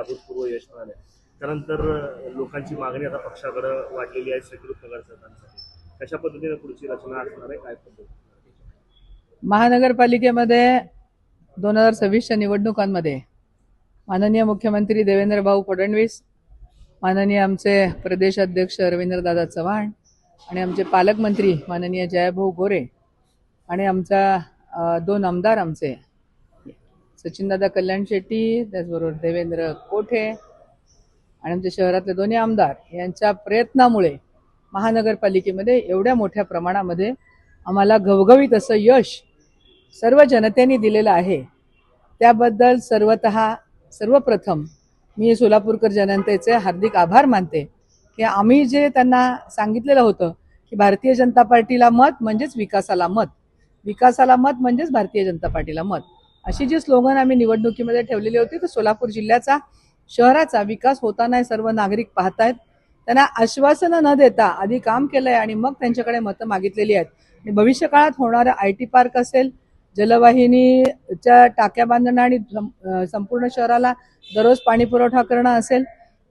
अभूतपूर्व यश मिळालं. त्यानंतर लोकांची मागणी आता पक्षाकडे वाढलेली आहे स्वीकृत नगरसेवकांसाठी. कशा पद्धतीने पुढची रचना असणार आहे, काय पद्धती? महानगरपालिकेमध्ये 2026च्या निवडणुकांमध्ये माननीय मुख्यमंत्री देवेंद्र भाऊ फडणवीस, माननीय आमचे प्रदेश अध्यक्ष रवींद्रदादा चव्हाण आणि आमचे पालकमंत्री माननीय जयभाऊ गोरे आणि आमचा 2 आमदार आमचे सचिनदादा कल्याण शेट्टी, त्याचबरोबर देवेंद्र कोठे आणि आमच्या शहरातले दोन्ही आमदार यांच्या प्रयत्नामुळे महानगरपालिकेमध्ये एवढ्या मोठ्या प्रमाणामध्ये आम्हाला घवघवीत असं यश सर्व जनतेने दिलेलं आहे. त्याबद्दल सर्वप्रथम मी सोलापूरकर जनतेचे हार्दिक आभार मानते की आम्ही जे त्यांना सांगितलेलं होतं की भारतीय जनता पार्टीला मत म्हणजेच विकासाला मत, विकासाला मत म्हणजेच भारतीय जनता पार्टीला मत, अशी जी स्लोगन आम्ही निवडणुकीमध्ये ठेवलेली होती, तर सोलापूर जिल्ह्याचा शहराचा विकास होताना सर्व नागरिक पाहतायत. त्यांना आश्वासनं न देता आधी काम केलंय आणि मग त्यांच्याकडे मतं मागितलेली आहेत. आणि भविष्यकाळात होणारं IT पार्क असेल, जलवाहिनीच्या टाक्या बांधणं आणि संपूर्ण शहराला दररोज पाणी पुरवठा करणं असेल,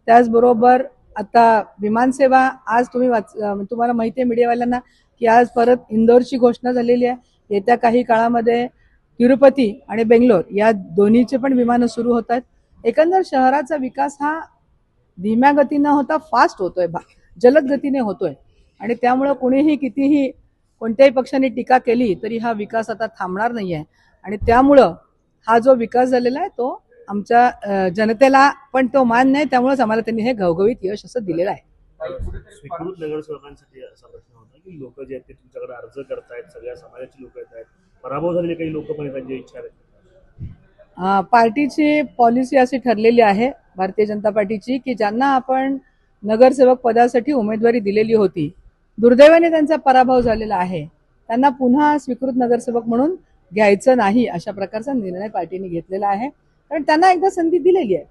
त्याचबरोबर आता विमानसेवा आज तुम्हाला माहिती आहे मीडियावाल्यांना की आज परत इंदोरची घोषणा झालेली आहे. येत्या काही काळामध्ये तिरुपती आणि बेंगलोर या दोन्हीचे पण विमानं सुरू होत आहेत. एकंदर शहराचा विकास हा धीम्या गतीनं होता फास्ट होतोय, जलद गतीने होतोय आणि त्यामुळं कोणीही कितीही कोणत्याही पक्षाने टीका केली तरी हा विकास आता थांबणार नाहीये. आणि त्यामुळं हा जो विकास झालेला आहे तो आमच्या जनतेला पण तो मान नाही, त्यामुळेच आम्हाला त्यांनी हे घवघवीत यश असं दिलेलं आहे. स्वीकृत नगरसेवकांसाठी असा प्रश्न होता की लोक जे आहेत ते तुमच्याकडे अर्ज करतायत, सगळ्या समाजाची लोक येत आहेत, पराभव झालेले काही लोक पण त्यांची इच्छा आहेत. पार्टीची पॉलिसी अशी ठरलेली आहे भारतीय जनता पार्टीची की ज्यांना आपण नगरसेवक पदासाठी उमेदवारी दिलेली होती, दुर्दैवाने त्यांचा पराभव झालेला आहे, त्यांना पुन्हा स्वीकृत नगरसेवक म्हणून घ्यायचं नाही, अशा प्रकारचा निर्णय पार्टीने घेतलेला आहे. कारण त्यांना एकदा संधी दिलेली आहे.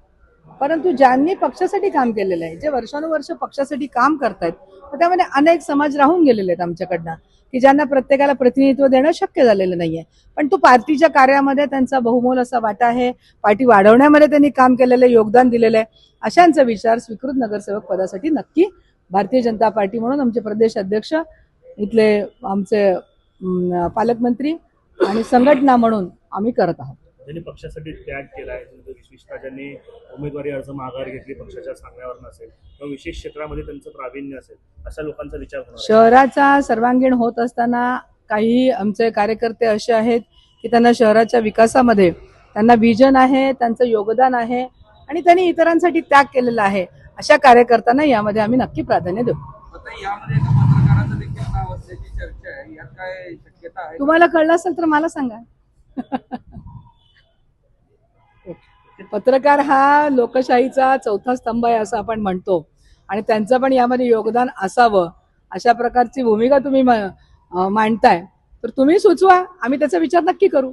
परंतु ज्यांनी पक्षासाठी काम केलेलं आहे, जे वर्षानुवर्ष पक्षासाठी काम करतायत, त्यामध्ये अनेक समाज राहून गेलेले आहेत आमच्याकडनं की ज्यांना प्रत्येकाला प्रतिनिधित्व देणं शक्य झालेलं नाहीये. पण तो पार्टीच्या कार्यामध्ये त्यांचा बहुमोल असा वाटा आहे, पार्टी वाढवण्यामध्ये त्यांनी काम केलेलं आहे, योगदान दिलेलं आहे. अशांचा विचार स्वीकृत नगरसेवक पदासाठी नक्की भारतीय जनता पार्टी म्हणून आमचे प्रदेश अध्यक्ष, इथले आमचे पालकमंत्री आणि संघटना म्हणून आम्ही करत आहोत. ज्यांनी पक्षासाठी त्याग केलाय, विशेषतः ज्यांनी उमेदवारी अर्ज माघार घेतली पक्षाच्या सांगण्यावर नसेल किंवा विशेष क्षेत्रामध्ये त्यांचं प्रावीण्य असेल, अशा लोकांचा विचार होणार. शहराचा सर्वांगीण होत असताना काही आमचे कार्यकर्ते असे आहेत की त्यांना शहराच्या विकासामध्ये त्यांना विजन आहे, त्यांचं योगदान आहे आणि त्यांनी इतरांसाठी त्याग केलेला आहे. अशा कार्यकर्त्यांना यामध्ये आम्ही नक्की प्राधान्य देऊ. तुम्हाला कळलं असेल तर मला सांगा. पत्रकार हा लोकशाहीचा चौथा स्तंभ आहे असं आपण म्हणतो आणि त्यांचं पण यामध्ये योगदान असावं अशा प्रकारची भूमिका तुम्ही मांडताय, तर तुम्ही सुचवा, आम्ही त्याचा विचार नक्की करू.